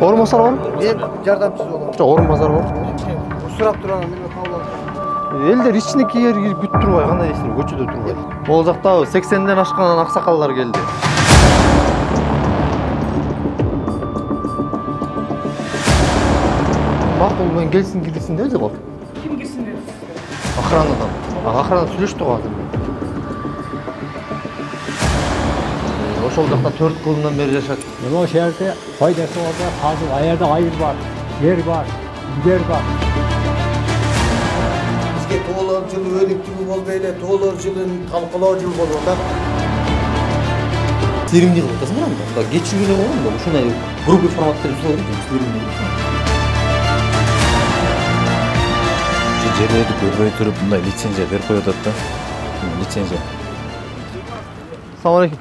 Орынбасар бар? Мен жардамчысы болом. Жок, орынбасар бар. Сурап турган мен кабыл алам. Элдер ичинекей күтүп турбай, кандай дейсиңер, көчөдө турбай. Могул жакта 80ден ашкан аксакалдар келди. Макул менен келсин кирсин деди го. Ким кирсин деди сизге? Охранадан. Охрана сүйлөштү го азыр. Ошол жакта 4 кылымдан бери жашат. Ошол жерде пайдасы бар, азыр аерде айыр бар, жер бар, жер бар. Бизге тоолор жылы өнүк жылы болбой эле, тоолор жылын талкалоо жыл болуп атат. Силимди кылып атасыңар анда. Мында кечиргеле койгон да, ушундай группа форматта жасалып жатат. Силимди. Жерлерди көрбөй туруп мындай лицензия берип коюп атат да. Лицензия. Assalamu alaykum.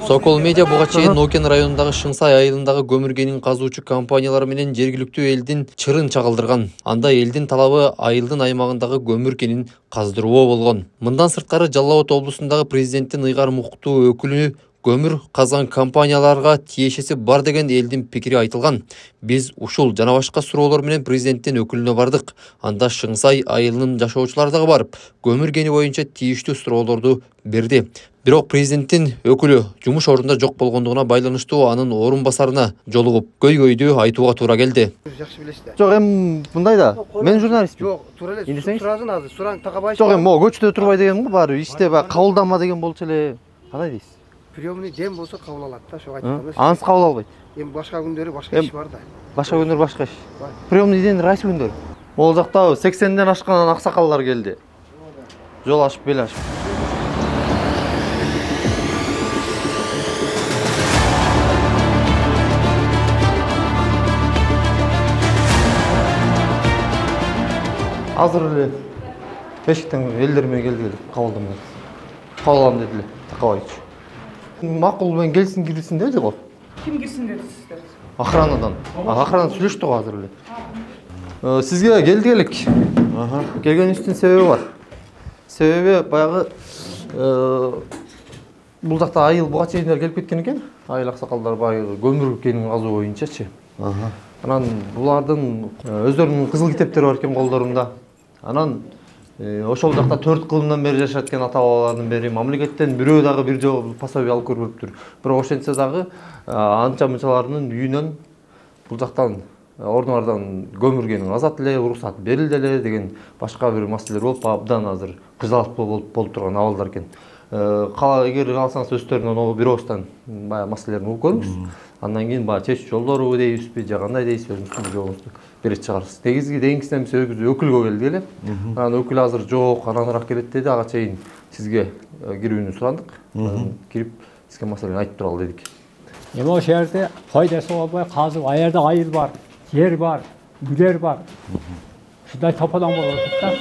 Sokol Media буга чейин Нокен районундагы Шыңсай айылындагы көмүргенин казуучу компаниялар менен жергиликтүү элдин чырын чагылдырган. Анда элдин талабы айылдын аймагындагы көмүргенин каздыруу болгон. Мындан сырткары Жалал Абад облусундагы президенттин ыйгар муктуу өкүлү көмүр казган компанияларга тиешеси бар деген элдин пикири айтылган. Биз ушул жана башка суроолор менен президенттин өкүлүнө бардык. Анда Шыңсай айылынын жашоочулары дагы барып, көмүргени боюнча тийиштүү суроолорду берди. Бирок президенттин өкүлү жумуш ордунда жок болгондугуна байланыштуу анын орун басарына жолугуп, көйгөйдү айтууга туура келди. Жакшы билесиз. Жок, мындай да. Мен журналистмин. Жок, туура эле. Суразын азыр, сураң такабай. Жок, могу көчөдө турбай деген го баары. Иште баягы кабылданма деген болчу эле. Кандай дейсиз? Приемный дем болсо кабыл алат да, ошого айтканда. Ансы кабыл албайт. Эми башка күндөрү башка иш бар да. Башка күндөр башка иш. Приемный ден райс күндөр. Могул жакта 80ден ашкан аксакалдар келди. Жол ашып, бел ашып. Азыр эле бешиктен элдер менен келди, кабылдамай. Кабыл алам дедилер, такабайчы. Макул менен келсин кирсин деди го. Ким кирсин деди сизге? Охранадан. Охрана сүйлөштү го азыр эле. Сизге келди элек. Келгенибиздин себеби бар. Себеби баягы бул жакта айыл буга чейин келип кеткен экен. Айыл аксакалдар баягы көмүргенин казуу боюнчачы. Анан булардын өздөрүнүн кызыл китептери бар экен колдорунда. Анан ошол жакта 4 кылымдан бери жашап аткан ата-бабалардын бери мамлекеттен бирөө дагы бир жолу пособие алып көрбөптүр. Бирок ошентсе дагы анча-мынчаларынын үйүнөн бул жактан ордуңардан көмүргенин азат эле, уруксат берилди эле деген башка бир маселелер болуп, абдан азыр кызалык болуп турган абалдар экен. Эгер кааласаңыз өздөрүнөн бир ооздан баягы маселелерин угуп көрүңүз. Андан кийин баягы чечүү жолдору дейбизби, же кандай дейсиз, өзүңүздүн жолуңузду берет чыгарсыз. Негизги деңгизинен биз өкүлгө келди эле. Анан өкүл азыр жок, араныраак келет деди. Ага чейин сизге кирүүнү сурандык. Кирип сизге маселени айтып туралы дедик. Ошол жерде пайдасы болбой, азыр аерде айыр бар, жер бар, жер бар. Ушундай топодон болуп атат да.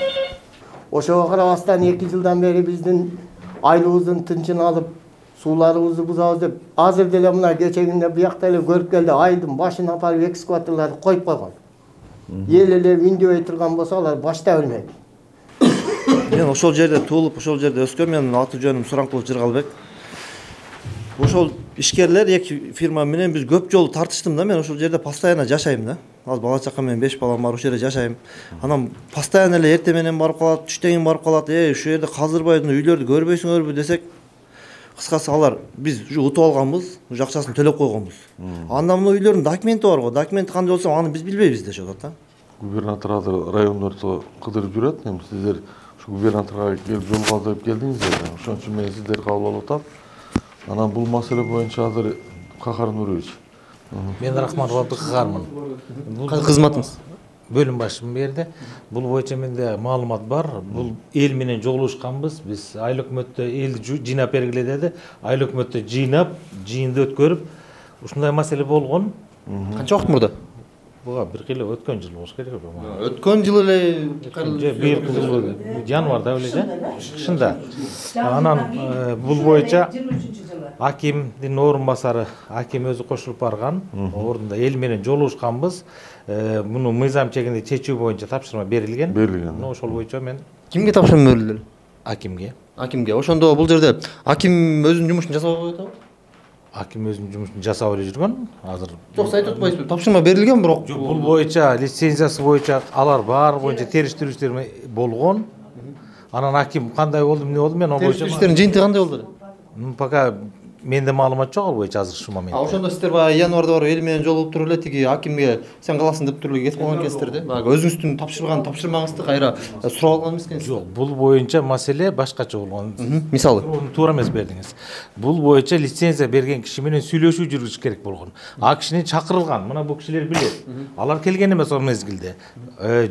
Ошого карабастан 2 жылдан бери биздин айылыбыздын тынчын алып, сууларыбызды бузабыз деп, азыр деле мына кечегинде биякта эле көрүп келди, айылдын башын апарып экскаваторлорду коюп койгон. Эл эле үндөбөй турган болсо алар башта өлмөйт. Мен ошол жерде туулуп, ошол жерде өскөм. Менин аты жөнүм Суранкулов Жыргалбек. Ошол ишкерлер эки фирма менен биз көп жолу тартыштым да. Мен ошол жерде постоянно жашайм да. Ал бала чака менен 5 балам бар, ошол жерде жашайм. Анан постоянно эле эртең менен барып калат, түштөн кийин барып калат. Ушул жерде каздырбай үйлөрдү көрбөйсүңөрбү десек, кыскасы алар биз уже утуп алганбыз, уже акчасын төлөп койгонбуз. Анда мына үйлөрдүн документи бар го. Документи кандай болсо аны биз билбейбиз дешип атат да. Губернатор азыр райондорду кыдырып жүрөт. Эми сиздер ушу губернаторго келип жол калдырып келдиңиздер. Ошон үчүн мен сиздерди кабыл алып атам. Анан бул маселе боюнча азыр Кахар Нурович. Мен Рахманов Абдыкаармын. Кызматыңыз? Бөлүм башчымын бу жерде. Бул боюнча менде маалымат бар. Бул эл менен жолугушканбыз. Биз айыл өкмөттө элди жыйнап бергиле деди. Айыл өкмөттө жыйнап, жыйынды өткөрүп, ушундай маселе болгон. Канча убакыт мурда? Буга бир киле өткөн жыл болуш керек. Өткөн жылы эле быйылкы жылы январда эле же? Кышында. Анан бул боюнча акимдин орун басары, аким өзү кошулуп барган. Ордунда эл менен жолугушканбыз. Муну мыйзам чегинде чечүү боюнча тапшырма берилген. Ошол боюнча мен Кимге тапшырма берилди? Акимге. Акимге. Ошондо бул жерде аким өзүнүн жумушун жасабай коет абы? аким өзүнүн жумушун жасап эле жүргөн. Азыр Жок, сиз айтып атпайсызбы? Тапшырма берилген, бирок бул боюнча лицензиясы боюнча алар баары боюнча териштирүүчүлөр болгон. Анан аким кандай болду, эмне болду, мен боюнча иштердин жыйынтыгы кандай болду? Пока менде маалымат жок ал боюнча азыр ушул моментте. Ошондо сиздер баягы январда барып эл менен жолугуп туруп эле тиги акимге сен каласың деп туруп эле кетип калган экенсиздер да. Баягы өзүңүздүн тапшырмаңызды кайра сурап алган эмескенсиз? Жок, бул боюнча маселе башкача болгон. Мисалы туура эмес бердиңиз. Бул боюнча лицензия берген киши менен сүйлөшүү жүргүзүш керек болгон. А кишини чакырылган. Мына бул кишилер билет. Алар келген эмес о мезгилде.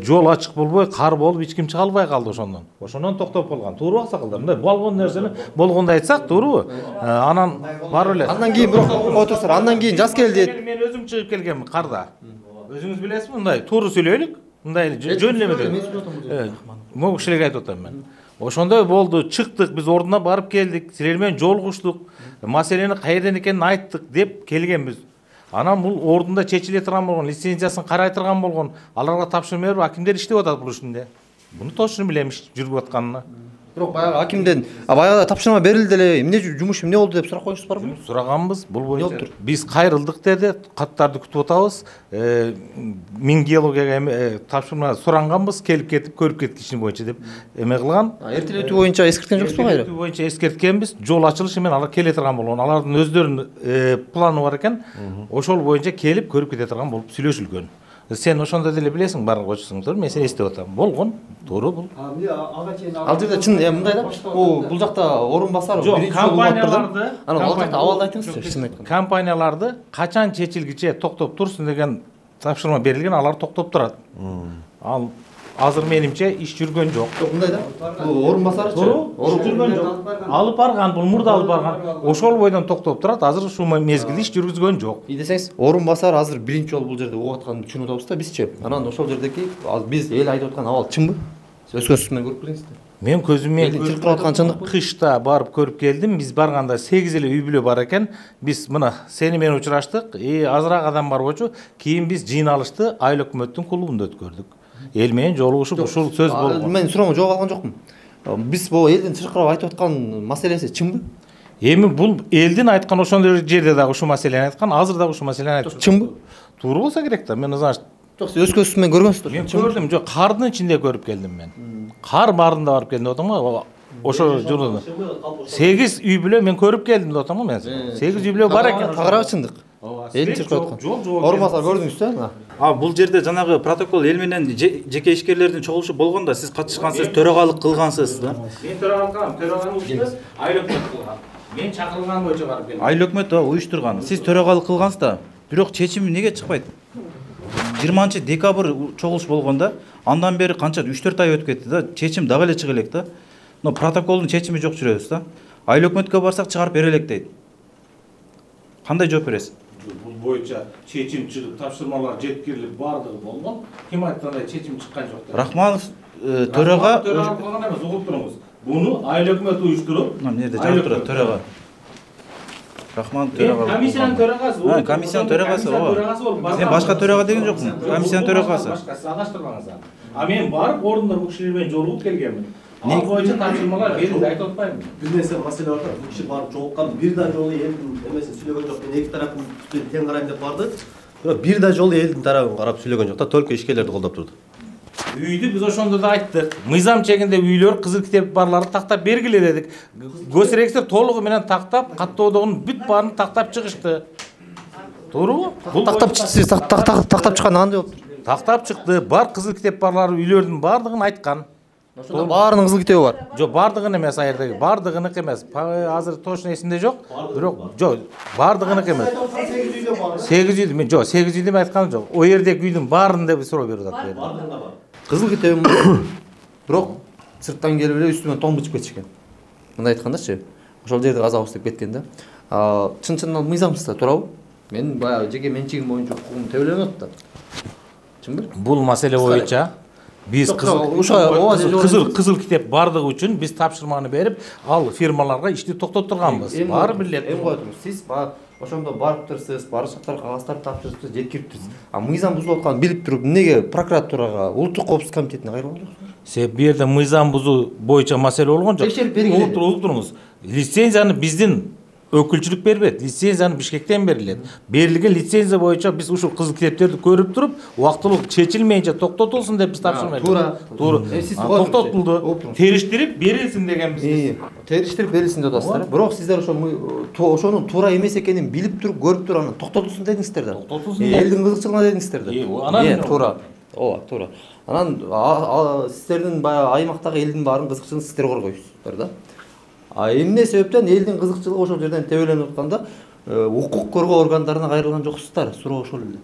Жол ачык болбой, кар болуп, эч ким чыга албай калды ошондон. Ошондон токтоп калган. Туурабы аксакалдар? Мындай болгон нерсени болгондо айтсак, туурабы? Анан барып эле. Андан кийин бирок отурсуңар. Андан кийин жаз келди. Мен өзүм чыгып келгенмин карда. Өзүңүз билесизби, мындай туура сүйлөйлүк. Мындай жөн эле. Могу кишилерге айтып атам мен. Ошондой болду, чыктык, биз ордуна барып келдик, силер менен жолугуштук, маселени каерден экенин айттык деп келгенбиз. Анан бул ордунда чечиле турган болгон, лицензиясын карай турган болгон, аларга тапшырма берип, акимдер иштеп атат бул ишинде. Буну точно билем жүрүп атканына. Бирок баягы акимден баягы тапшырма берилди эле, эмне жумуш эмне болду деп сурап коюңуз барбы? Сураганбыз, бул боюнча. Биз кайрылдык деди, каттарды күтүп атабыз. Мингеологияга тапшырма суранганбыз, келип кетип көрүп кеткишин боюнча деп эме кылган. Эртелетүү боюнча эскерткен жоксузбу кайра? Эртелетүү боюнча эскерткенбиз. Жол ачылышы менен алар келе турган болгон. Алардын өздөрүнүн планы бар экен. Ошол боюнча келип көрүп кете турган болуп сүйлөшүлгөн. Сен ошондо деле билесиң, баарын кочусуңдар, мен сени эстеп атам. Болгон, туура бул. Ал жерде чын мындай да, бул жакта орун басар, биринчи компанияларды, анан ал жакта абалды айтыңызчы, чын айтканда. Компанияларды качан чечилгиче токтоп турсун деген тапшырма берилген, алар токтоп турат. Ал азыр менимче иш жүргөн жок. Жок, мындай да. Бул орун басарычы, орун жүргөн жок. Алып барган, бул мурда алып барган. Ошол бойдон токтоп турат, азыр ушул мезгилде иш жүргүзгөн жок. Десеңиз, орун басар азыр биринчи жолу бул жерде угуп атканын түшүнүп атабыз да, бизчи. Анан ошол жердеки биз эл айтып аткан абал чынбы? Сиз өз көзүңүз менен көрүп келиңизби? Мен көзүм менен чыркырап аткан чындыкпы? Кышта барып көрүп келдим. Биз барганда 8 эле үй бүлө бар экен. Биз мына сени менен учураштык. Азыраак адам бар болчу. Кийин биз жыйналышты Айыл өкмөттүн клубунда өткөрдүк. Эл менен жолугушуп ушул сөз болгон. Мен суроомо жооп алган жокмун. Биз бул элдин чыркырап айтып аткан маселеси чынбы? Эми бул элдин айткан ошондой жерде дагы ушул маселени айткан, азыр дагы ушул маселени айтып. Чынбы? Туура болсо керек да. Мен значит жок, сиз өз көзүңүз менен көргөнсүздүр. Мен көрдүм, жок, кардын ичинде көрүп келдим мен. Кар баарында барып келдим деп атам. Ошо жолдо 8 үй бүлө мен көрүп келдим деп атам мен. 8 үй бүлө бар экен. Тагыраагы чындык. Эл чыркырап аткан. Орунбасар көрдүңүз да? Бул жерде жанагы протокол эл менен жеке ишкерлердин чогулушу болгон да, сиз катышкансыз, төрагалык кылгансыз да. Мен төрагалык кылгам, төраганын ушунда Айыл өкмөт кылган. Мен чакырылган боюнча барып келдим. Айыл өкмөт уюштурган. Сиз төрагалык кылгансыз да. Бирок чечим эмнеге чыкпайт? 20-декабрь чогулуш болгондо, андан бери канча 3-4 ай өтүп кетти да, чечим дагы эле чыга элек да. Но протоколдун чечими жок жүрөбүз да. Айыл өкмөткө барсак чыгарып бере элек дейт. Кандай жооп бересиз? Бул боюнча чечим чыгып, тапшырмалар жеткирилип бардыгы болгон. Ким айткандай чечим чыккан жок да. Рахманов төрага кылган эмес, угуп туруңуз. Буну Айыл өкмөт уюштуруп, эмне жерде жазып турат, төрага. Рахман төрага. Комиссиянын төрагасы. Комиссиянын төрагасы, ооба. Мен башка төрага деген жокмун. Комиссиянын төрагасы. Башкасы адаштырбаңыз. Мен барып ордунда бул кишилер менен жолугуп келгенмин. Ал боюнча тапшырмалар берилди, айтып атпаймынбы? Бир нерсе маселе бар да, бул киши барып жолуккан, бир да жолу элдин эмесин сүйлөгөн жок. Мен эки тараптын тең карайм деп барды. Бирок бир да жолу элдин тарабын карап сүйлөгөн жок да, только ишкерлерди колдоп турду. Үйдү биз ошондо да айттык. Мыйзам чегинде үйлөр, кызыл китеп барларды тактап бергиле дедик. Госрегистр толугу менен тактап, каттоодогунун бүт баарын тактап чыгышты. Туурабы? Тактап чыккан кандай болуптур? Тактап чыкты. Бар кызыл китеп барлары үйлөрдүн баардыгын айткан. Ошондо баарынын кызыл китеби бар. Жок, баардыгын эмес, аердеги баардыгынык эмес. Азыр точно эсимде жок. Бирок жок, баардыгынык эмес. 8 үйдү, мен жок, 8 үйдү мен айтканым жок. О жердеги үйдүн баарын деп суроо берип атат. Кызыл китебим бирок сырттан келип эле үстүмө тоң бичип кетишкен. Мындай айткандачы, ошол жерде казабыз деп кеткен да. Чын-чындан мыйзамсыз да, туурабы? Мен баягы жеке менчигим боюнча укугум тебеленип атат да. Чынбы? Бул маселе боюнча биз кызыл китеп бардыгы үчүн биз тапшырманы берип, ал фирмаларга ишти токтоттурганбыз. Баары билет. Эми кое туруңуз. Сиз ошондо барыптырсыз, баары шарттар кагаздарды тапшырыптырсыз, жеткириптирсиз. Мыйзам бузулуп атканын билип туруп, эмнеге прокуратурага, улуттук коопсуздук комитетине кайрылган жоксуңар? Себеп бу жерде мыйзам бузуу боюнча маселе болгон жок. Текшерип бергиле. Угуп туруңуз. Лицензияны биздин өкүлчүлүк бербейт. Лицензияны Бишкектен берилет. Берилген лицензия боюнча биз ушул кызыл китептерди көрүп туруп, убактылуу чечилмейинче токтотулсун деп биз тапшырма бердик. Туура. Токтотулду. Териштирип берилсин дегенбиз. Териштирип берилсин деп атасыздар. Бирок сиздер ошонун туура эмес экенин билип туруп, көрүп туруп анан токтотулсун дедиңиздер да. Токтотулсун. Элдин кызыкчылыгына дедиңиздер да. Анан туура. Ооба, туура. Анан сиздердин баягы аймактагы элдин баарын кызыкчылыгын сиздер коргойсуздар да. Эмне себептен элдин кызыкчылыгы ошол жерден тебеленип атканда укук коргоо органдарына кайрылган жоксуздар? Суроо ошол эле.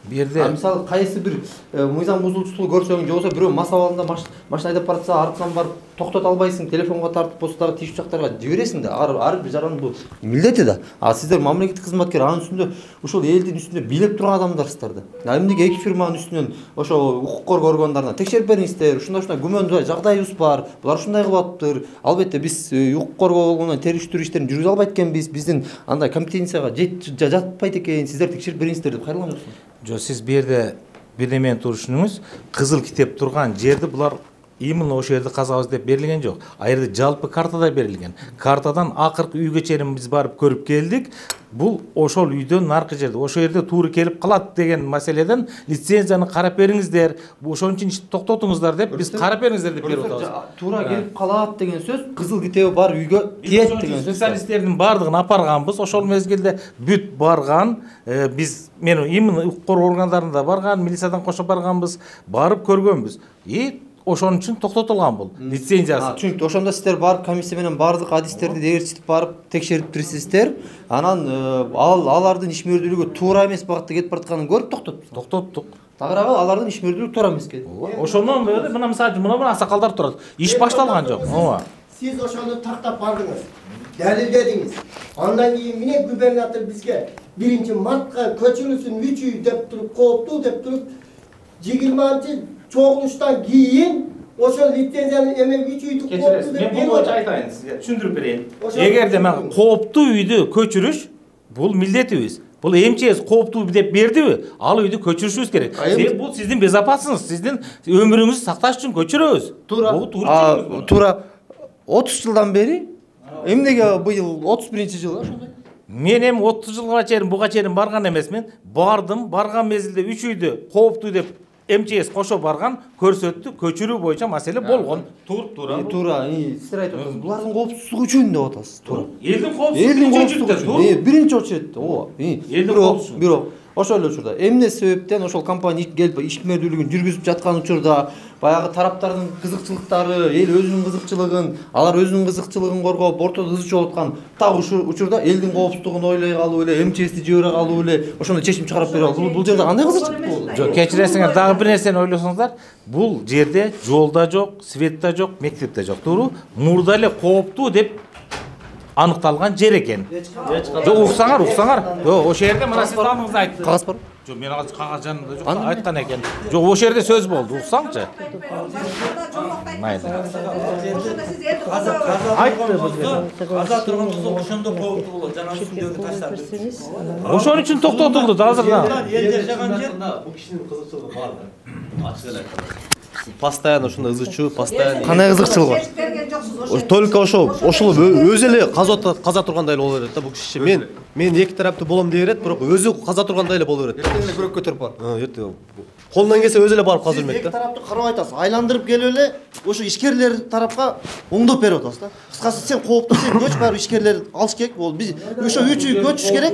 Бу жерде мисалы кайсы бир мыйзам бузуучулук көрсөң же болбосо бирөө мас абалында машина айдап баратса артынан барып токтото албайсың, телефонго тартып болсо дагы тиешүү жактарга жибересиң да. Ар бир жарандын бул милдети да. Сиздер мамлекеттик кызматкер, анын үстүндө ушул элдин үстүндө билеп турган адамдарсыздар да. Эмнеге эки фирманын үстүнөн ошо укук коргоо органдарына текшерип бериңиздер. Ушундай күмөндүү жагдайыбыз бар. Булар ушундай кылып атыптыр. Албетте биз укук коргоо болгондон териштирүү иштерин жүргүзө албайт экенбиз. Биздин андай компетенцияга жатпайт экен. Сиздер текшерип бериңиздер деп кайрылган жоксуңар? Жок, сиз бу жерде бир немени турушуңуз, кызыл китеп турган жерди булар именно ошол жерде казабыз деп берилген жок. А жерде жалпы картада берилген. Картадан акыркы үйгө чейин биз барып көрүп келдик. Бул ошол үйдөн наркы жерде, ошол жерде туура келип калат деген маселеден лицензияны карап бериңиздер. Ошон үчүн ишти токтотуңуздар деп биз карап бериңиздер деп берип атабыз. Туура келип калат деген сөз, кызыл китеби бар үйгө тиет деген сөз. Специалисттердин бардыгын апарганбыз. Ошол мезгилде бүт барган, биз мен именно укук коргоо органдарында барган, милициядан кошо барганбыз, барып көргөнбүз. Ошон үчүн токтотулган бул лицензиясы. Чүнкү ошондо сиздер барып комиссия менен бардык адистерди дээрчитип барып текшериптирсиздер. Анан алардын ишмердүүлүгү туура эмес багытта кетип баратканын көрүп токтоттук. Тагыраагы алардын ишмердүүлүгү туура эмес экен. Ошондон бери мына мисалы мына аксакалдар турат. Иш башталган жок. Ооба. Сиз ошону тактап бардыңыз. Далилдедиңиз. Андан кийин міне губернатор бизге 1-мартка көчүрүлсүн 3 үй деп туруп, кооптуу деп туруп 20 чогулуштан кийин ошол лицензияны эме 3 үйдү кооптуу деп мен бул айтайын сизге, түшүндүрүп берейин. Эгерде мен кооптуу үйдү көчүрүш бул милдетибиз. Бул МЧС кооптуу деп бердиби? Ал үйдү көчүрүшүбүз керек. Бул сиздин безопасностьуңуз, сиздин өмүрүңүздү сакташ үчүн көчүрөбүз. Туура 30 жылдан бери эмнеге быйыл 31-жыл ошондой? Мен эми 30 жылга чейин буга чейин барган эмесмин. Бардым, барган мезгилде 3 үйдү кооптуу деп МЧС кошо барган, көрсөттү, көчүрүү боюнча маселе болгон. Туура. Сиздер айтып атасыз, булардын коопсуздугу үчүн деп атасыз. Туура. Элдин коопсуздугу үчүн. Биринчи очередте, ооба. Элдин коопсуздугу. Бирок ошол эле учурда эмне себептен ошол компания келип ишмердүүлүгүн жүргүзүп жаткан учурда баягы тараптардын кызыкчылыктары, эл өзүнүн кызыкчылыгын, алар өзүнүн кызыкчылыгын коргоп, ортодо ыз чыгып аткан так учурда элдин коопсуздугун ойлой калуу эле, МЧСти жибере калуу эле, ошондой чечим чыгарып бере алуу. Бул жерде кандай кызыкчылык болду? Жок, кечиресиңер, дагы бир нерсени ойлосоңуздар. Бул жерде жол да жок, свет да жок, мектеп да жок. Туура? Мурда эле кооптуу деп аныкталган жер экен. Жок, уксаңар. Жок, ошол жерде мына сиз аныңызды айттыңыз. Кагаз бар? Жок, мен кагаз жанында жок, айткан экен. Жок, ошол жерде сөз болду, уксаңчы. Майда. Каза тургандыгы ошондо кооптуу болот. Жана үстүндөгү таштар. Ошон үчүн токтотулду да азырда. Эл жашаган жер бул кишинин кызыкчылыгы бар да. Ачык эле айтканда. Постоянно ушундай ызычуу, постоянно. Кандай кызыкчылык бар? Только ошол өзү эле каза тургандай эле боло берет да бул киши. Мен эки тараптуу болом дей берет, бирок өзү каза тургандай эле боло берет. Эртең эле күрөк көтөрүп бар. Эртең. Колунан келсе өзү эле барып каза бермек да. Эки тараптуу карап айтасыз. Айландырып келип эле ошо ишкерлер тарапка оңдоп берип атасыз да. Кыскасы сен кооптуу, сен көч барып ишкерлер алыш керек. Бул биз ошо 3 үй көчүш керек.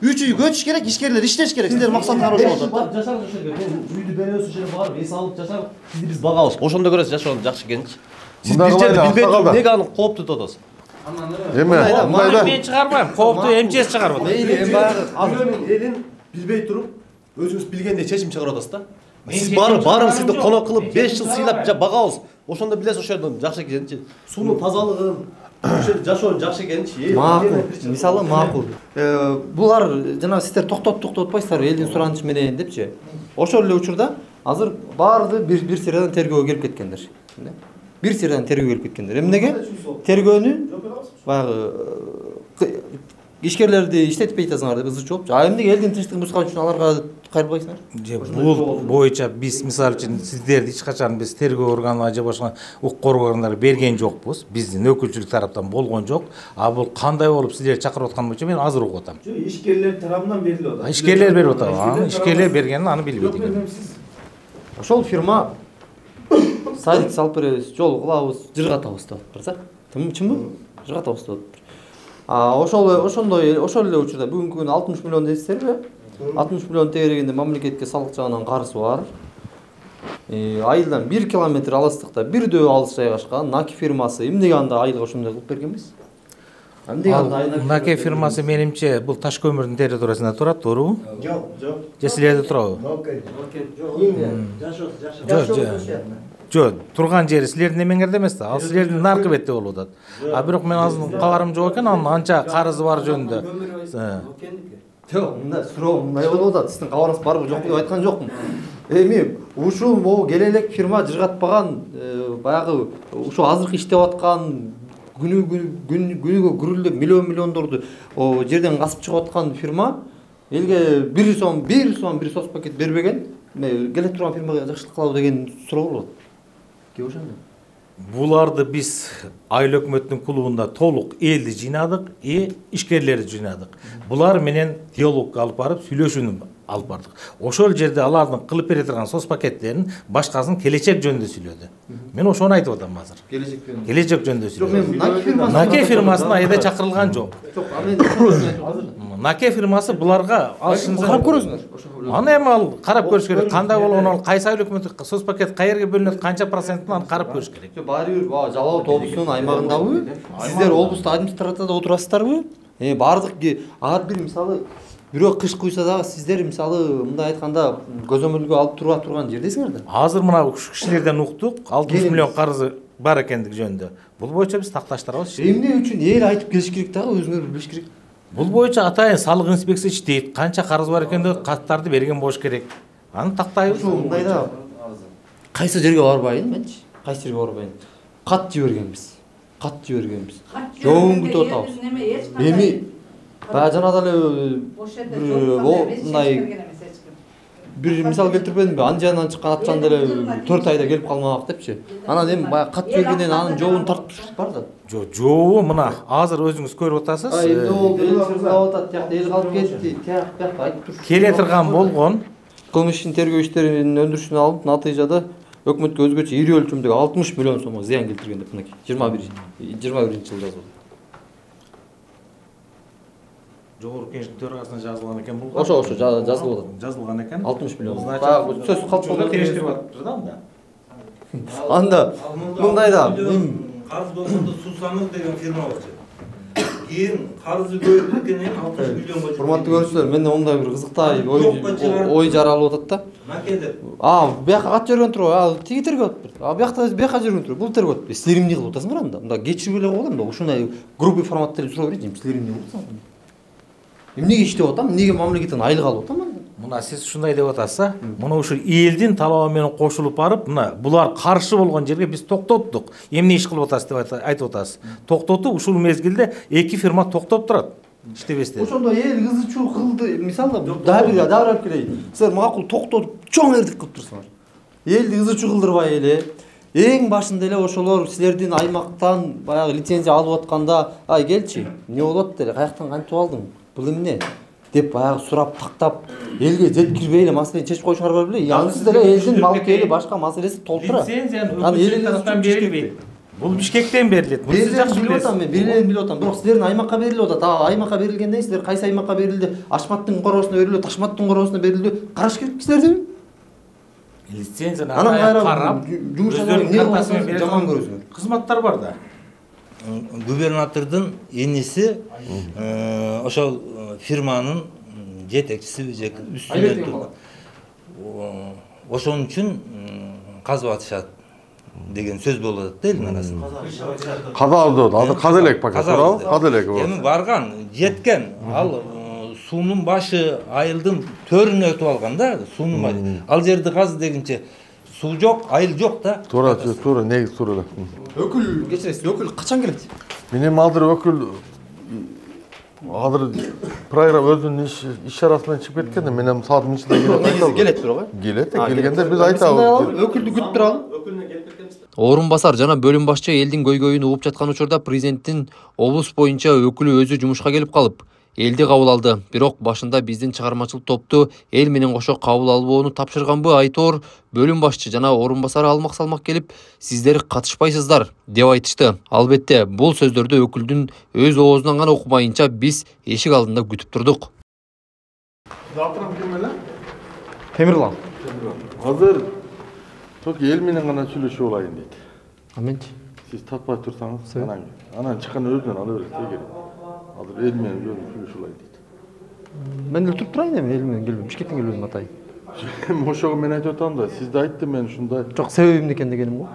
3 үй көчүш керек, ишкерлер иштеш керек. Сиздер максаттар ошол болот да. Жашар ошол жерге. Мен үйдү беребиз ошол жерге барып эс алып жашар. Сизди биз багабыз. Ошондо көрөсүз жашоону жакшы экенчи. Сиз бир жерди билбей туруп неге аны кооптуу деп атасыз? Мындайда Мен чыгарбайм, кооптуу МЧС чыгарып атат. Элин билбей туруп өзүңүз билгендей чечим чыгарып атасыз да. Сиз барып сизди конок кылып 5 жыл сыйлап багабыз. Ошондо билесиз ошол жерден жакшы экенчи. Суунун тазалыгын, ошол жерде жашоонун жакшы экенчи. Макул. Мисалы макул. Булар жана сиздер токтотпайсыздар элдин суранычы менен депчи. Ошол эле учурда азыр баарды бир сериядан тергөөгө келип кеткендер. Бир сериядан тергөөгө келип кеткендер. Эмнеге? Тергөөнү баягы ишкерлерди иштетпей атасыңар деп ызы чоп. А эмнеге элдин тынчтыгын бузган үчүн аларга кайрылбайсыңар? Бул боюнча биз мисалы үчүн сиздерди эч качан биз тергөө органына же башка укук коргоо органдарына берген жокпуз. Биздин өкүлчүлүк тараптан болгон жок. А бул кандай болуп сиздерди чакырып аткан боюнча мен азыр угуп атам. Жок, ишкерлер тарабынан берилип атат. Ишкерлер берип атат. Ишкерлер бергенин аны билбейт экен. Ошол фирма садик салып беребиз, жол кылабыз, жыргатабыз деп атпыр. Чынбы? Жыргатабыз деп атпыр. Ошол эле учурда бүгүнкү күнү 60 миллион дейсиздерби? 60 миллион тегерегенде мамлекетке салык жагынан карызы бар. Айылдан 1 километр алыстыкта бирдөө алыс жайгашкан Наки фирмасы эмнеге анда айылга ошондой кылып берген эмес? Наки фирмасы менимче бул таш көмүрдүн территориясында турат, туурабы? Жок. Же силерде турабы? Жок, турган жери силердин эмеңерде эмес да. Ал силердин наркы бетте болуп атат. А бирок мен азыр кабарым жок экен, анын анча карызы бар жөнүндө. Жок, мындай суроо мындай болуп атат. Сиздин кабарыңыз барбы жокпу деп айткан жокмун. Эми ушул могу келе элек фирма жыргатпаган, баягы ушу азыркы иштеп аткан күнүгө күрүлдөп миллиондорду жерден касып чыгып аткан фирма элге бир сом бир сос пакет бербеген. Келе турган фирмага жакшылык кылабы деген суроо болот. Кеп ошондо. Буларды биз айыл өкмөттүн клубунда толук элди жыйнадык, ишкерлерди жыйнадык. Булар менен диалог алып барып, сүйлөшүүнү алып бардык. Ошол жерде алардын кылып бере турган сос пакеттерин башкасын келечек жөнүндө сүйлөдү. Мен ошону айтып атам азыр. Келечек жөнүндө сүйлөдү. Наке фирмасына айда чакырылган жок. Жок, мен Наке фирмасы буларга алышынса карап көрөсүңөр. Аны эми ал карап көрүш керек. Кандай болгону, ал кайсы айыл өкмөттүк сос пакет кайерге бөлүнөт, канча процентин аны карап көрүш керек. Баары бир Жалал Абад облусунун аймагындабы? Сиздер облустук администрацияда отурасыздарбы? Бардык ар бир мисалы бирөө кыш куйса дагы сиздер мисалы мындай айтканда көзөмөлгө алып туруп турган жердесиңер да. Азыр мына ушул кишилерден уктук, 60 миллион карызы бар экендиги жөнүндө. Бул боюнча биз такташтырабыз. Эмне үчүн эл айтып келиш керек дагы, өзүңөр билиш керек. Бул боюнча атайын салык инспекция иштейт, канча карыз бар экендиги каттарды берген болуш керек. Аны тактайбыз. Мындайда кайсы жерге барбайын менчи? Кайсы жерге барбайын? Кат жибергенбиз. Жоон күтүп атабыз. Эми баягы жанагы эле мындай бир мисал келтирбедимби? Анжандан чыккан атчан деле 4 айда келип калмак депчи. Анан эми баягы кат жибергенден анын жообун тартып турушубуз бар да. Жообу мына азыр өзүңүз көрүп атасыз. Эмне болду? Эл чырылдап атат, тиякта эл калып кетти, тиякта айтып туруш. Келе турган болгон кылмыш ишин тергөө иштеринин өндүрүшүнө алып, натыйжада өкмөткө өзгөчө ири өлчөмдөгү 60 миллион сомго зыян келтирген деп мынакей 21-жылда жазылды. Жогорку кеңештин төрагасына жазылган экен бул. Ошо жазылып атат. Жазылган экен. 60 миллион. Баягы сөз калып териштирип атыптыр да анда. Анда мындайда карыз болгондо Сусанов деген фирма бар. Кийин карызы көбөйгөндөн 60 миллионго чыкты. Урматтуу көрүүчүлөр, менде мындай бир кызыктай ой жаралып атат да. Накедер. Бияка кат жүргөн туруп, тиги тергөө атпыр. Бияка жүргөн туруп, бул тергөө атпыр. Силер эмне кылып атасыңар анда? Мында кечирип эле коелу, мында ушундай группа форматта эле суроо берейин, силер эмне кылып атасыңар? Эмнеге иштеп атам? Эмнеге мамлекеттен айлык алып атам анда? Мына сиз ушундай деп атасыз, мына ушу элдин талабы менен кошулуп барып, мына булар каршы болгон жерге биз токтоттук. Эмне иш кылып атасыз деп айтып атасыз. Токтотуп ушул мезгилде эки фирма токтоп турат. Иштебестен. Ошондо эл кызы чуу кылды, мисалы дагы алып келейин. Силер макул токтотуп чоң эрдик кылып турсуңар. Элди кызы чуу кылдырбай эле эң башында эле ошолор силердин аймактан баягы лицензия алып атканда, ай келчи, эмне болот деле, каяктан кантип алдың? Бул эмне? Деп баягы сурап тактап элге жеткирбей эле маселени чечип коюшуңар бар беле? Ансыз деле элдин малкейли башка маселеси толтура. Лицензияны эл тараптан берилбейт. Бул Бишкектен берилет. Бул сиз жакшы билесиз. Мен билип атам, бирок силердин аймакка берилип атат. Аймакка берилгенден силер кайсы аймакка берилди? Ашматтын короосуна берилди, Ташматтын короосуна берилди. Караш керек силерди. Лицензияны карап, жумушчулардын эмне кыласыңар, жаман көрөсүңөр. Кызматтар бар да. Губернатордун эниси ошол фирманын жетекчиси же үстүнөн ошон үчүн казып атышат деген сөз болуп атат да элдин арасында. Кадалды, каделек пакет туурабы? Каделек. Эми барган, жеткен, ал суунун башы айылдын төрүнө өтүп алган да, суунун башы. Ал жерди казы дегенче суу жок, айыл жок да. Туура, негиз туура эле. Өкүл, кечиресиз, өкүл качан келет? Мен эми азыр өкүл Азыр программа өзүнүн иш чарасы менен чыгып кеткенде мен эми саатымын ичинде келет бирок келет келгенде биз айтабыз. Өкүлдү күтүп туралы. Орун басар жана бөлүм башчы элдин көйгөйүн угуп жаткан учурда президенттин облус боюнча өкүлү өзү жумушка келип калып, элди кабыл алды. Бирок башында биздин чыгармачылык топту эл менен кошо кабыл албоону тапшырганбы Айтор бөлүм башчы жана орун басары алмак салмак келип, сиздер катышпайсыздар деп айтышты. Албетте, бул сөздөрдү өкүлдүн өз оозунан гана укмайынча биз эшик алдында күтүп турдук. Атырам ким эле? Темирлан. Азыр ток эл менен гана сүйлөшүп алайын дейт. Аменчи. Сиз татпай турсаңыз, анан чыккан өзүнөн ала берет эгер. Азыр эл менен сүйлөшүп алайын дейт. Мен эле туруп турайын эми, эл менен келбейм. Бишкектен келбедим атайын. Ошого мен айтып атам да, сиз да айтты мен ушундай. Жок, себебим экен дегеним го.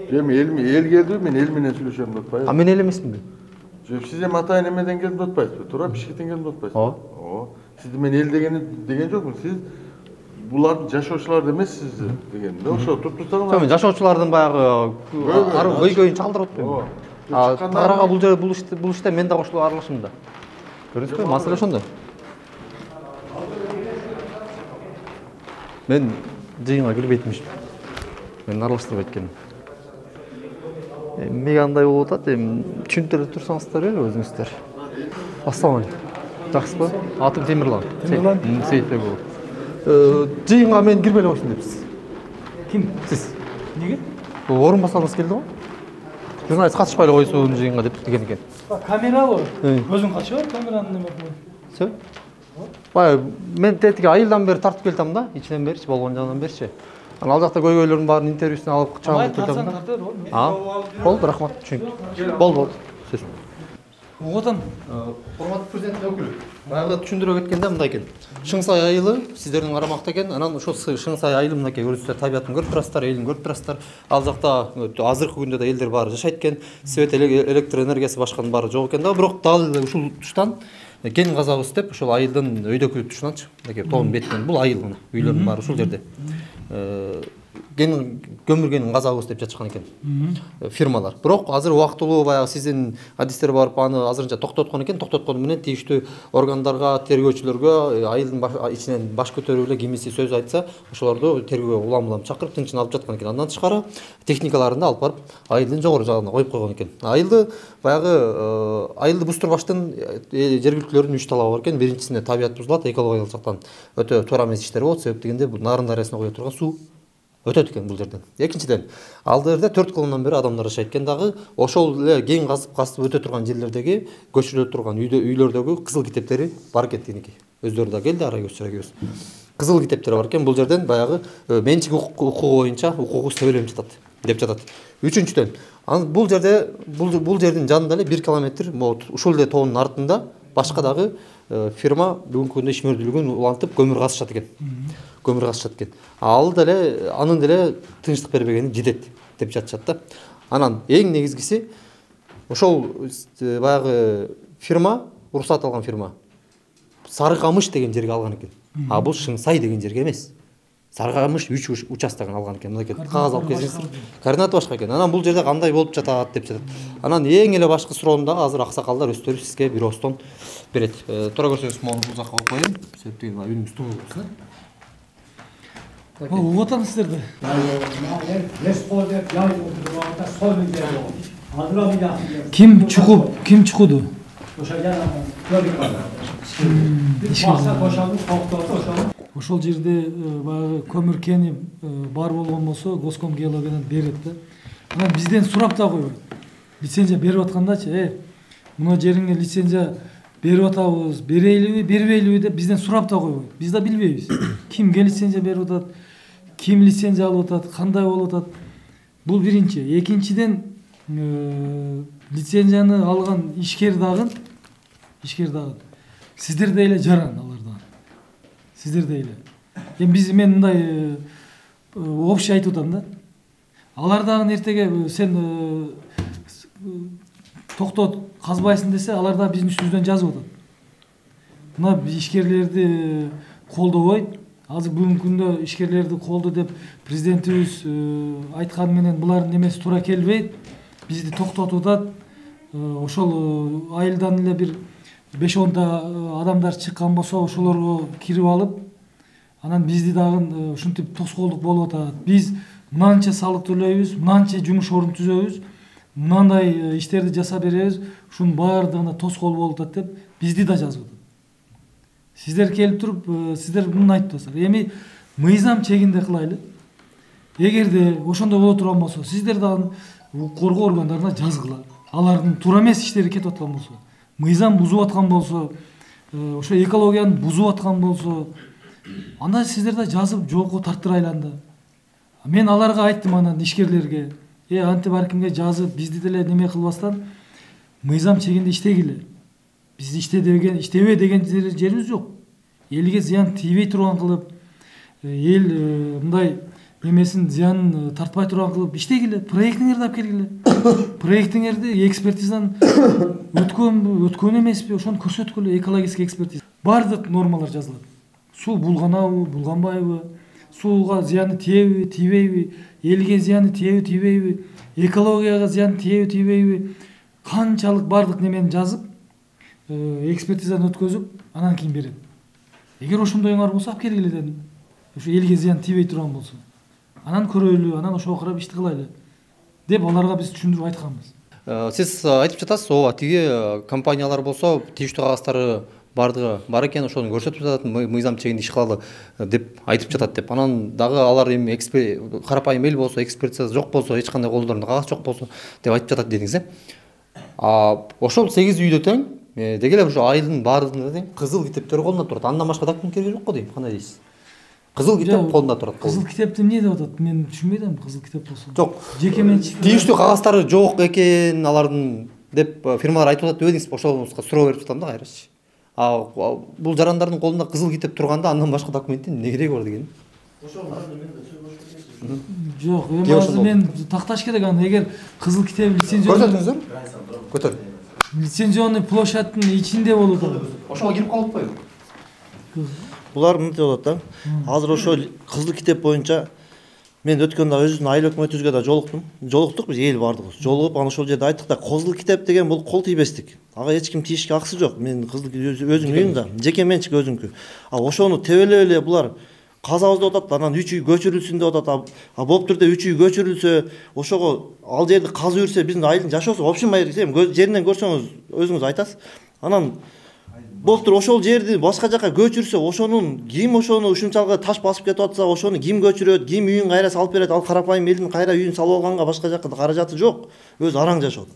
Эми эл келди, мен эл менен сүйлөшөм деп атпайбы? А мен эл эмесминби? Жок, сиз эми атайын эмеден келдим деп атпайсызбы? Туура Бишкектен келдим деп атпайсызбы? Ооба. Сизди мен эл деген жокмун. Сиз булардын жашоочулары эмессиз деген. Ошо туруп турсаңыз. Жок, мен жашоочулардын баягы көйгөйүн чалдырып атпаймынбы? Тарага бул иште мен да кошулуп аралашам да. Көрдүңүзбү? Маселе ошондо. Мен жыйынга кирбейтмишмин. Мен аралаштырбайт экенмин. Эмнеге андай болуп атат? Эми түшүндүрүп турсаңыздар эле өзүңүздөр. Ассалам алейкум. Жакшысызбы? Атым Темирлан. Сейитбек болот. Жыйынга мен кирбей эле койсун депсиз. Ким? Сиз. Неге? Орун басарыңыз келди го? Журналист катышпай эле койсун жыйынга деп деген экен. Камералуу. Өзүң качып камеранын неме. Сө? Баягы мен тетиги айылдан бери тартып келтем да, ичинен беричи, болгон жагынан беричи. Ал жакта көйгөйлөрдүн баарын интервьюсун алып чагып келтем да. Болду, рахмат, түшүндүк. Болду. Сөз. Одан Урматтуу президент өкүлү. Баягы түшүндүрө кеткенде мындай экен. Шыңсай айылы сиздердин карамакта экен. Анан ошол Шыңсай айылы мынакей көрүсүздөр, табиятын көрүп турасыздар, элин көрүп турасыздар. Ал жакта азыркы күндө да элдер баары жашайт экен. Свет, электр энергиясы башканын баары жок экен да. Бирок дал эле ушул туштан кен казабыз деп ошол айылдын өйдөкү тушунанчы, мынакей тоонун бетинен бул айыл мына, үйлөрдүн баары ушул жерде. Көмүргенин казабыз деп жатышкан экен фирмалар. Бирок азыр убактылуу баягы сиздин адистер барып аны азырынча токтоткон экен. Токтоткону менен тийиштүү органдарга, тергөөчүлөргө айылдын ичинен баш көтөрүп эле кимиси сөз айтса, ошолорду тергөөгө улам чакырып тынчын алып жаткан экен. Андан тышкары техникаларын да алып барып айылдын жогору жагына коюп койгон экен. Айылды буздурбаштын жергиликтүүлөрдүн 3 талабы бар экен. Биринчисинде табият бузулат, экологиялык жактан өтө туура эмес иштер болот. Себеп дегенде бул нарын дарыясына кое турган суу өтөт экен бул жерден. Экинчиден, ал жерде 4 кылымдан бери адамдар жашайт экен дагы. Ошол эле кен казып өтө турган жерлердеги көчүрүлө турган үйлөрдөгү кызыл китептери бар экен тигиники. Өздөрү да келди, арагөз. Кызыл китептери бар экен. Бул жерден баягы менчик укугу боюнча укугу себеленип жатат деп жатат. Үчүнчүдөн, бул жердин жанында эле 1 километр ушул эле тоонун артында башка дагы фирма бүгүнкү күндө ишмердүүлүгүн улантып көмүр казышат экен. Ал деле анын деле тынчтык бербегени жетет деп жатышат да. Анан эң негизгиси ошол баягы фирма, уруксат алган фирма Сары Камыш деген жерге алган экен. А бул Шыңсай деген жерге эмес. Сары Камыш 3 участогун алган экен. Мынакей кагаз алып келсеңиздер. Координаты башка экен. Анан бул жерде кандай болуп жатат деп жатат. Анан эң эле башкы суроону дагы азыр аксакалдар өздөрү сизге биростон берет. Туура көрсөңүз, могу бул жакка коюп коеюн. Себеп дегенде үнүмүз тугулса. Угатам сиздерди. Ким чукуду? Ошол жерде баягы көмүр кени бар болгон болсо Госком геологиядан берет да. Анан бизден сурап да койбойт. Лицензия берип аткандачы, мына жериңе лицензия берип атабыз, берейлиби, бербейлиби деп бизден сурап да койбойт. Биз да билбейбиз. Кимге лицензия берип атат, ким лицензия алып атат, кандай болуп атат. Бул биринчи. Экинчиден лицензияны алган ишкер дагы сиздердей эле жаран алардан. Сиздердей эле. Мен мындай общий айтып атам да. Алар дагы эртеге сен токтот, казбайсың десе, алар да биздин үстүбүздөн жазып атат. Мына ишкерлерди колдобойт. Азыр бүгүнкү күндө ишкерлерди колдо деп президентибиз айтканы менен булардын немеси туура келбейт. Бизди токтотуп атат. Ошол айылдан эле бир 5-10 адамдар чыккан болсо ошолорго кирип алып, анан бизди дагы ушинтип тоскоолдук болуп атат. Биз мынанча салык төлөйбүз, мынанча жумуш орун түзөбүз, мынандай иштерди жасап беребиз, ушунун баардыгына тоскоол болуп атат деп бизди да жазып атат. Сиздер келип туруп, сиздер муну айтып атасыздар. Эми мыйзам чегинде кылайлы. Эгерде ошондой боло турган болсо, сиздер дагы укук коргоо органдарына жазгыла. Алардын туура эмес иштери кетип аткан болсо, мыйзам бузуп аткан болсо, ошо экологияны бузуп аткан болсо, анда сиздер да жазып жоопко тартырайлы анда. Мен аларга айттым анан ишкерлерге, антип ар кимге жазып, бизди деле неме кылбастан мыйзам чегинде иштегиле. Биз иштебе деген жерибиз жок. Элге зыян тийбей турган кылып, эл мындай немесин зыянын тартпай турган кылып иштегиле, проектиңерди алып келгиле. Проектиңерди экспертизадан өткөн эмеспи, ошону көрсөткүлө, экологический экспертиза. Бардык нормалар жазылат. Суу булганабы, булганбайбы, сууга зыяны тийеби, тийбейби, элге зыяны тийеби, тийбейби, экологияга зыяны тийеби, тийбейби, канчалык бардык немени жазып, экспертизадан өткөзүп, анан кийин берет. Эгер ошондойуңар болсо алып келгиле дедим. Ошо элге зыян тийбей турган болсо, анан көрөлү, анан ошого карап ишти кылайлы деп аларга биз түшүндүрүп айтканбыз. Сиз айтып жатасыз, ооба, тиги компаниялар болсо тийиштүү кагаздары бардыгы бар экен, ошону көрсөтүп жатат, мыйзам чегинде иш кылалы деп айтып жатат деп. Анан дагы алар эми карапайым эл болсо, экспертиза жок болсо, эч кандай колдорунда кагаз жок болсо деп айтып жатат дедиңиз, ошол 8 үйдө тең деги эле ошо айылдын баардыгында тең кызыл китептер колунда турат. Андан башка документ кереги жок го дейм. Кандай дейсиз? Кызыл китеп колунда турат. Кызыл китепти эмне деп атат? Мен түшүнбөй атам, кызыл китеп болсо. Жок. Жеке менчик. Тийиштүү кагаздары жок экен алардын деп фирмалар айтып атат дебедиңизби? Ошолуңузга суроо берип жатам да кайрачы. Бул жарандардын колунда кызыл китеп турганда андан башка документтин эмне кереги бар деген? Жок, эми азыр мен такташ керек аны. Эгер кызыл китеп көрсөтүңүздөр. Көтөр. Лицензионный площадьтын ичинде болуп атат. Ошого кирип калып койбу? Булар мынтип болот да. Азыр ошо кызыл китеп боюнча мен өткөндө өзүбүздүн айыл өкмөтүбүзгө да жолуктук биз эл бардыгыбыз. Жолугуп анан ошол жерде айттык да, кызыл китеп деген бул кол тийбестик. Ага эч ким тийишке акысы жок. Мен кызыл өзүм үйүм да, жеке менчик өзүнкү. Ошону тебелеп эле булар казабыз деп атат, анан 3 үй көчүрүлсүн деп атат. Болуп турду 3 үй көчүрүлсө, ошого ал жерди казып жүрсө биздин айылдын жашоосу вообще жеринен көрсөңүз өзүңүз айтасыз. Анан болуптур ошол жерди башка жака көчүрсө, ошонун ким ошону ушунчалык таш басып кетип атса, ошону ким көчүрөт, ким үйүн кайра салып берет? Ал карапайым элдин кайра үйүн салып алганга башка жака каражаты жок. Өзү араң жашоот.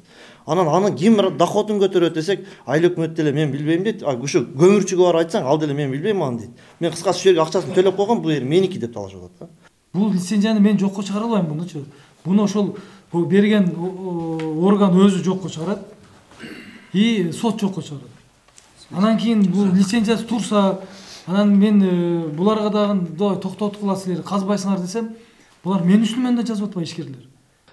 Анан аны ким доходун көтөрөт десек, айыл өкмөт деле мен билбейм дейт. Ушу көмүрчүгө барып айтсаң, ал деле мен билбейм аны дейт. Мен кыскасы шу жерге акчасын төлөп койгом, бул жер меники деп талашып атат да. Бул лицензияны мен жокко чыгара албайм мунучу. Буну ошол берген орган өзү жокко чыгарат и сот жокко чыгарат. Анан кийин бул лицензиясы турса, анан мен буларга дагы токтоткула силер казбайсыңар десем, булар мен үстүмөн да жазып атпайбы ишкерлер.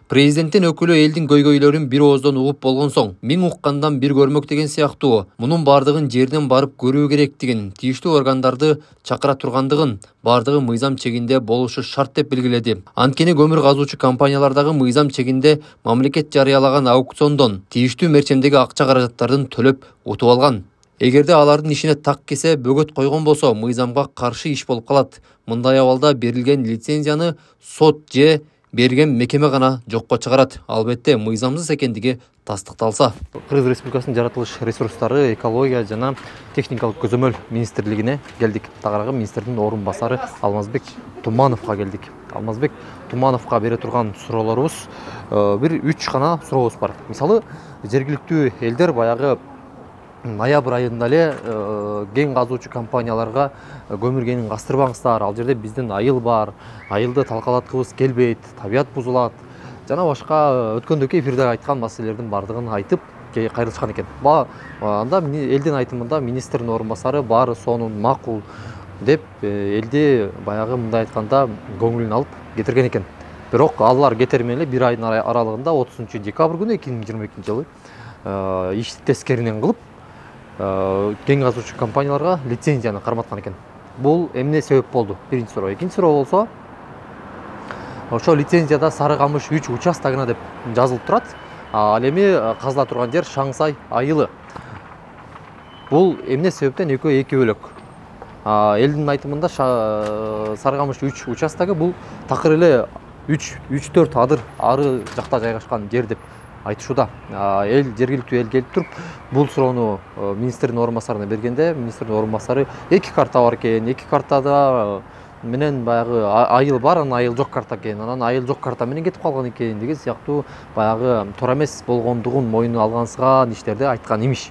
Президенттин өкүлү элдин көйгөйлөрүн бир ооздон угуп болгон соң, миң уккандан бир көрмөк деген сыяктуу, мунун бардыгын жерден барып көрүү керектигин, тийиштүү органдарды чакыра тургандыгын, бардыгы мыйзам чегинде болушу шарт деп белгиледи. Анткени көмүр казуучу компаниялардагы мыйзам чегинде мамлекет жарыялаган аукциондон тийиштүү мерчемдеги акча каражаттарын төлөп утуп алган. Эгерде алардын ишине так кесе бөгөт койгон болсо, мыйзамга каршы иш болуп калат. Мындай абалда берилген лицензияны сот же берген мекеме гана жокко чыгарат. Албетте мыйзамсыз экендиги тастыкталса. Кыргыз Республикасынын жаратылыш ресурстары, экология жана техникалык көзөмөл министрлигине келдик. Тагыраагы министрдин орун басары Алмазбек Тумановго келдик. Алмазбек Тумановго бере турган суроолорубуз бир 3 гана сурообуз бар. Мисалы, жергиликтүү элдер баягы ноябрь айында эле кен казуучу компанияларга көмүр кенин кастырбаңыздар, ал жерде биздин айыл бар, айылды талкалаткыбыз келбейт, табият бузулат жана башка өткөндөгү эфирде айткан маселелердин бардыгын айтып кайрылышкан экен. Анда элдин айтымында министрдин орун басары баары сонун макул деп элди баягы мындай айтканда көңүлүн алып кетирген экен. Бирок алар кетер менен эле 1 айдын аралыгында 30 декабрь күнү 2022 жылы ишти тескеринен кылып кен казуучу компанияларга лицензияны карматкан экен. Бул эмне себеп болду? Биринчи суроо. Экинчи суроо болсо, ошо лицензияда Сары Камыш 3 участогуна деп жазылып турат. Ал эми казыла турган жер Шаңсай айылы. Бул эмне себептен экөө эки бөлөк. Элдин айтымында Саргамыш 3 участогу бул такыр эле 3-4 адыр ары жакта жайгашкан жер деп айтышууда. Жергиликтүү эл келип туруп бул суроону министрдин орун басарына бергенде, министрдин орун басары эки карта бар экен, эки картада менен баягы айыл бар, анан айыл жок карта экен, анан айыл жок карта менен кетип калган экен деген сыяктуу баягы туура эмес болгондугун мойнуна алгансыган иштерди айткан имиш.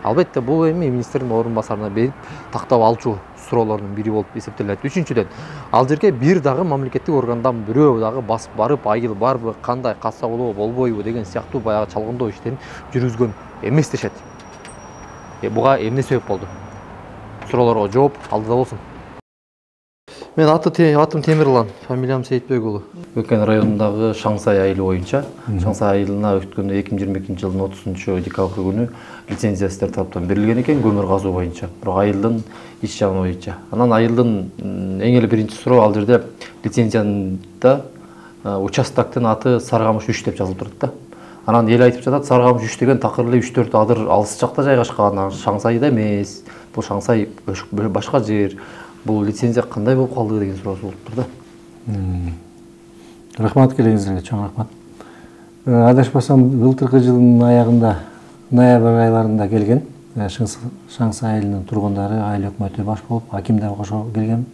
Албетте бул эми министрдин орун басарына берип тактап алчу суроолордун бири болуп эсептелет. Үчүнчүдөн, ал жерге бир дагы мамлекеттик органдан бирөө дагы басып барып, айыл барбы, кандай катса болобу, болбойбу деген сыяктуу баягы чалгындоо иштерин жүргүзгөн эмес дешет. Буга эмне себеп болду? Суроолорго жооп алдыда болсун. Мен атым Темирлан, фамилиям Сейитбек уулу. Өккен районундагы Шаңсай айылы боюнча, Шаңсай айылына өткөн 2022 жылдын 30 декабрь күнү лицензия сиздер тараптан берилген экен көмүр казуу боюнча. Бирок айылдын иш жагы боюнча. Анан айылдын эң эле биринчи суроо, ал жерде лицензияда участоктун аты Саргамыш 3 деп жазылып турат да. Анан эл айтып жатат, Саргамыш 3 деген такыр эле 3-4 адыр алыс жакта жайгашкан, Шаңсайда эмес. Бул Шаңсай башка жер. Бул лицензия кандай болуп калды деген суроо болуптур да. Рахмат келиңиздерге, чоң рахмат. Адашпасам, былтыркы жылдын аягында, ноябрь айларында келген Шаңсай айылынын тургундары, айыл өкмөтү баш болуп, акимдер кошо келген.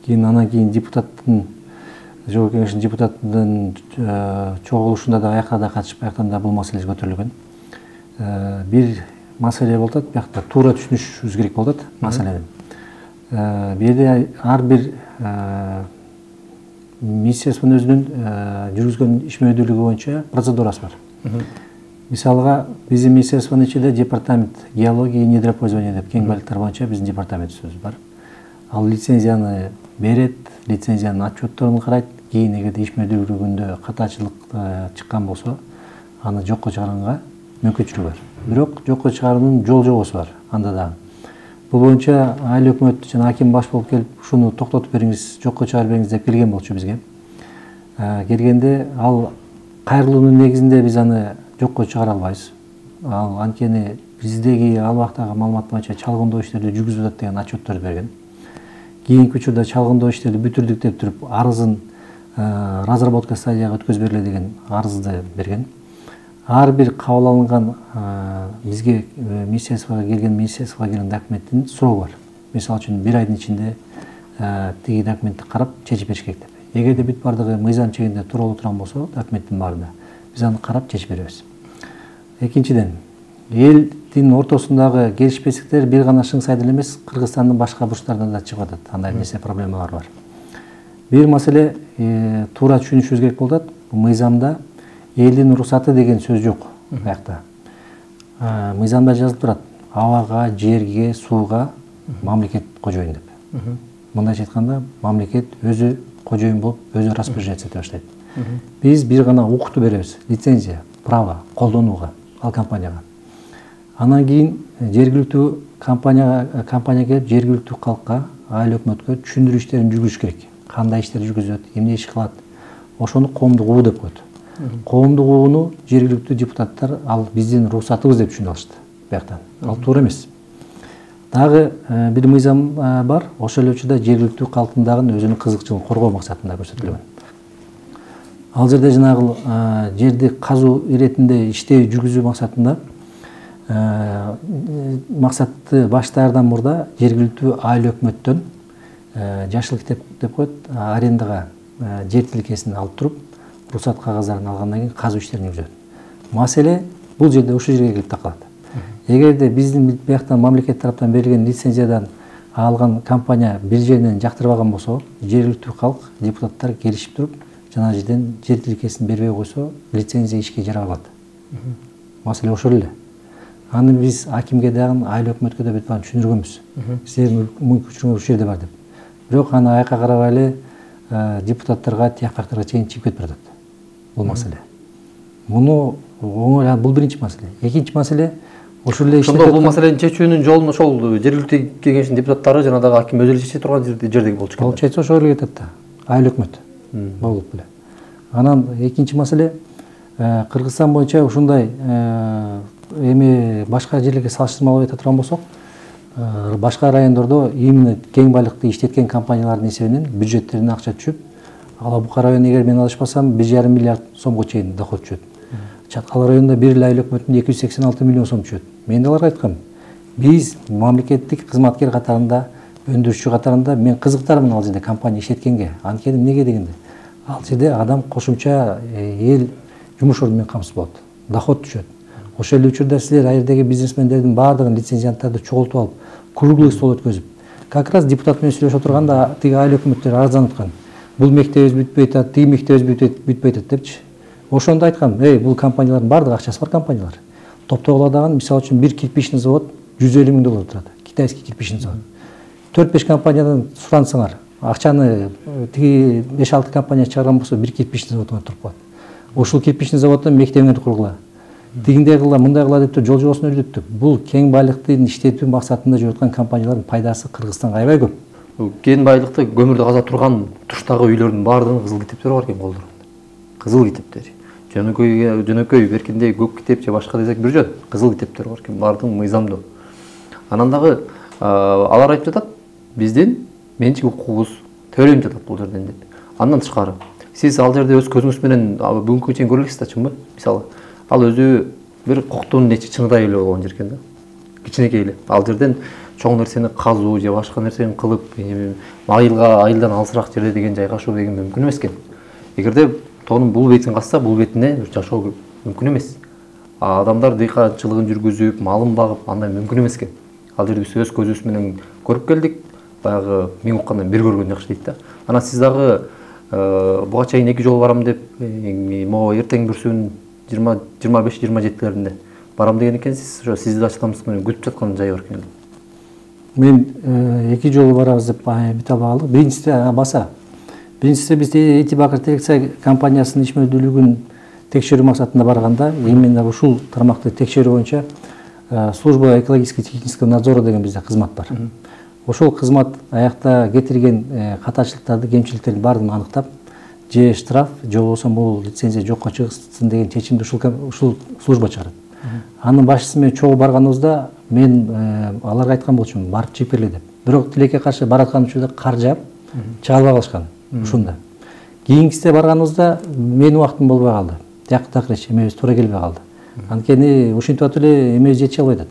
Анан кийин депутаттын, жогорку кеңештин депутаттын чогулушунда да аякта да катышып, аяктан да бул маселе көтөрүлгөн. Бир маселе болот, биякта туура түшүнүшүбүз керек болот маселени. Бирде ар бир министрликтин өзүнүн жүргүзгөн иш мүнөттүүлүгү боюнча процедурасы бар. Мисалга биздин министрликтин ичинде департамент геология и недропользование деп кең байлыктар боюнча биздин департаментибиз бар. Ал лицензияны берет, лицензиянын отчетторун карайт, кийин эгерде иш мүнөттүүлүгүндө катачылык чыккан болсо, аны жокко чыгарганга мүмкүнчүлүгү бар. Бирок жокко чыгаруунун жол жобосу бар анда дагы. Бул боюнча айыл өкмөт жана аким баш болуп келип, ушуну токтотуп бериңиз, жокко чыгарып бериңиз деп келген болчу бизге. Келгенде ал кайрылуунун негизинде биз аны жокко чыгара албайбыз. Ал анткени биздеги ал убактагы маалымат боюнча чалгындоо иштерди жүргүзүп атат деген отчетторду берген. Кийинки учурда чалгындоо иштерди бүтүрдүк деп туруп, арызын разработка стадияга өткөзүп бериле деген арызды берген. Ар бир кабыл алынган бизге министрликка келген документтин суроого бар. Мисалы үчүн бир айдын ичинде тиги документти карап чечип бериш керек деп. Эгерде бүт бардыгы мыйзам чегинде тууралуу турган болсо, документтин баарында биз аны карап чечип беребиз. Экинчиден, элдин ортосундагы келишпестиктер бир гана Шыңсайда эмес, Кыргызстандын башка бурчтарынан да чыгып атат. Андай нерсе проблемалар бар. Бир маселе туура түшүнүшүбүз керек болот. Мыйзамда элдин уруксаты деген сөз жок буякта. Мыйзамда жазылып турат: абага, жерге, сууга мамлекет кожоюн деп. Мындайча айтканда, мамлекет өзү кожоюн болуп, өзү распоряжаться ете баштайт. Биз бир гана укукту беребиз, лицензия, право колдонууга ал компанияга. Анан кийин жергиликтүү компания келип, жергиликтүү калкка, айыл өкмөткө түшүндүрүү иштерин жүргүзүш керек. Кандай иштер жүргүзөт, эмне иш кылат, ошону коомдук угуу деп коет. Коомдук угууну жергиликтүү депутаттар ал биздин уруксатыбыз деп түшүнүп алышты бияктан. Ал туура эмес. Дагы бир мыйзам бар, ошол эле учурда жергиликтүү калктын дагы өзүнүн кызыкчылыгын коргоо максатында көрсөтүлгөн. Ал жерде жанагы жерди казуу иретинде иштей жүргүзүү максатында максатты баштаардан мурда жергиликтүү айыл өкмөттөн жашыл китеп деп коет, арендага жер тилкесин алып туруп, уруксат кагаздарын алгандан кийин казуу иштерин жүргүзөт. Маселе бул жерде ушул жерге келип такалат. Эгерде биздин бияктан мамлекет тараптан берилген лицензиядан алган компания бир жеринен жактырбаган болсо, жергиликтүү калк, депутаттар келишип туруп, жана жерден жер тилкесин бербей койсо, лицензия ишке жарабай калат. Маселе ошол эле. Аны биз акимге дагы, айыл өкмөткө да бүт түшүндүргөнбүз. Сиздердин мүмкүнчүлүгүңөр ушул жерде бар деп. Бирок аны аякка карабай эле депутаттарга, тияктактарга чейин чыгып кетип жатат. Бул маселе. Муну оңой, бул биринчи маселе. Экинчи маселе ошол эле иштеп ошондо бул маселени чечүүнүн жолун ошол жергиликтүү кеңештин депутаттары жана дагы аким өзү эле чече турган жердеги болчу экен. Ал чечсе ошол эле кетет да. Айыл өкмөт болуп эле. Анан экинчи маселе Кыргызстан боюнча ушундай эми башка жерлерге салыштырмалуу айта турган болсок, башка райондордо именно кең байлыкты иштеткен компаниялардын эсебинен бюджеттерине акча түшүп, Ала Бука району эгер мен адашпасам 1,5 миллиард сомго чейин доход түшөт. Чаткал районунда бир эле айлык өкмөтүнө 286 миллион сом түшөт. Мен аларга айткам, биз мамлекеттик кызматкер катарында, өндүрүшчү катарында мен кызыктармын ал жерде компания иштеткенге. Анткени эмнеге дегенде, ал жерде адам кошумча эл жумуш орду менен камсыз болот, доход түшөт. Ошол эле учурда силер ал жердеги бизнесмендердин баардыгын, лицензианттарды чогултуп алып, круглый стол өткөзүп, как раз депутат менен сүйлөшүп отурганда тиги айыл өкмөттөр арызданып аткан. Бул мектебибиз бүтпөй атат, тиги мектебибиз бүтпөй атат депчи. Ошондо айткам, бул компаниялардын баардыгы акчасы бар компаниялар. Топтогуладаган мисалы үчүн бир кирпичный завод 150 миң доллар турат. Китайский кирпичный завод. 4-5 компаниядан сурансаңар, акчаны тиги 5-6 компания чыгарган болсо бир кирпичный заводго туруп калат. Ошол кирпичный заводдон мектебиңерди кургула. Тигиндей кыла, мындай кыла деп жол жобосун өрдөттүк. Бул кең байлыкты иштетүү максатында жүрүп аткан компаниялардын пайдасы Кыргызстанга аябай көп. Кен байлыкты көмүрдү каза турган туштагы үйлөрдүн баардыгынын кызыл китептери бар экен колдорунда. Кызыл китептери. Жөнөкөй беркиндей көк китеп же башка десек бир жөн кызыл китептери бар экен, баардыгы мыйзамдуу. Анан дагы алар айтып жатат, биздин менчик укугубуз төлөнүп жатат бул жерден деп. Андан тышкары, сиз ал жерде өз көзүңүз менен бүгүнкү чейин көрө элексиз да, чынбы? Мисалы, ал өзү бир коктун нечи чыныдай эле болгон жер экен да. Кичинекей эле. Ал жерден чоң нерсени казуу же башка нерсени кылып, айылдан алысыраак жерде деген жайгашуу деген мүмкүн эмес экен. Эгерде тоонун бул бетин касса, бул бетине жашоо мүмкүн эмес. Адамдар дыйканчылыгын жүргүзүп, малын багып, андай мүмкүн эмес экен. Ал жерде биз өз көзүбүз менен көрүп келдик. Баягы миң уккандан бир көргөн жакшы дейт да. Анан сиз дагы буга чейин 2 жолу барам деп, могу эртең бүрсүн 25-27-леринде барам деген экенсиз. Ошо сизди ачтамсыз менен күтүп жаткан жай бар экен. Мен 2 жолу барабыз деп бите албадык. Биринчиси биз Эти Бакыр Телекция компаниясынын ишмердүүлүгүн текшерүү максатында барганда, именно ушул тармакты текшерүү боюнча служба экологического надзора деген бизде кызмат бар. Ошол кызмат аякта кетирген катачылыктарды, кемчиликтерди баардыгын аныктап, же штраф, же болбосо бул лицензия жокко чыгсын деген чечимди ушул служба чыгарат. Анын башчысы менен чогуу барганыбызда мен аларга айткан болчумун, барып чыгып берле деп. Бирок тилекке каршы бараткан учурда кар жаап, чыга албай калышкан ушунда. Кийинкисинде барганыбызда менин убактым болбой калды. Такыр эмебиз туура келбей калды. Анткени ушинтип атып эле эмебиз жетише албай атат.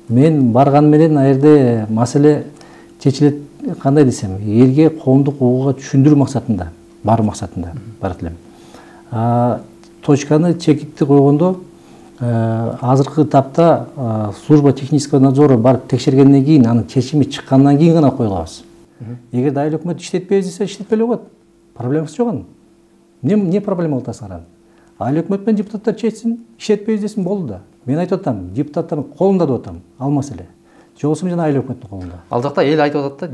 Мен барган менен ал жерде маселе чечилет, кандай десем, элге коомдук укугга түшүндүрүү максатында, баруу максатында барат элем. Точканы чекитти койгондо азыркы тапта служба технического надзора барып текшергенден кийин, анын чечими чыккандан кийин гана кое алабыз. Эгерде айыл өкмөт иштетпейбиз десе, иштетпей эле коет. Проблемасы жок анын. Эмне проблема кыласыңар? Айыл өкмөт менен депутаттар чечсин, иштетпейбиз десин, болду да. Мен айтып атам, депутаттардын колунда деп атам, ал маселе. Же болбосо жана айыл өкмөттүн колунда. Ал жакта эл айтып атат да,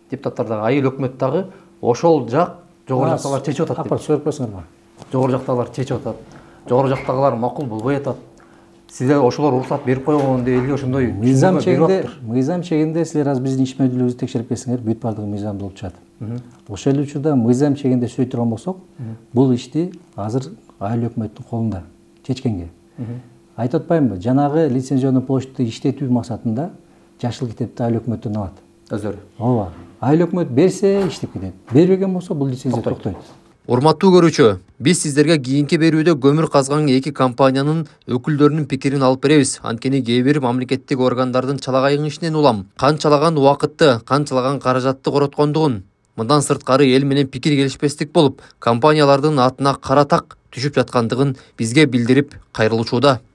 депутаттардагы айыл өкмөт дагы ошол жак жогору жактагылар чечип атат деп. Сурап койсоңарбы? Жогору жактагылар чечип атат. Жогору жактагылар макул болбой атат. Сиздер ошолор уруксат берип койгон деп элге ошондой мыйзам чегинде силер азыр биздин ишмердүүлүгүбүздү текшерип келсеңер, бүт баардыгы мыйзамдуу болуп чыгат. Ошол эле учурда мыйзам чегинде сөйт турган болсок, бул ишти азыр айыл өкмөттүн колунда чечкенге. Айтып атпаймынбы? Жанагы лицензионный площадьты иштетүү максатында жашыл китепти айыл өкмөттөн алат. Өздөрү. Ооба. Айыл өкмөт берсе иштеп кетет. Бербеген болсо бул лицензия токтойт. Урматтуу көрүүчү, биз сиздерге кийинки берүүдө көмүр казган 2 компаниянын өкүлдөрүнүн пикирин алып беребиз. Анткени кээ бир мамлекеттик органдардын чалагайың ишинен улам канчалаган убакытты, канчалаган каражатты короткондугун, мындан сырткары эл менен пикир келишпестик болуп, компаниялардын атына кара так түшүп жаткандыгын бизге билдирип кайрылышууда.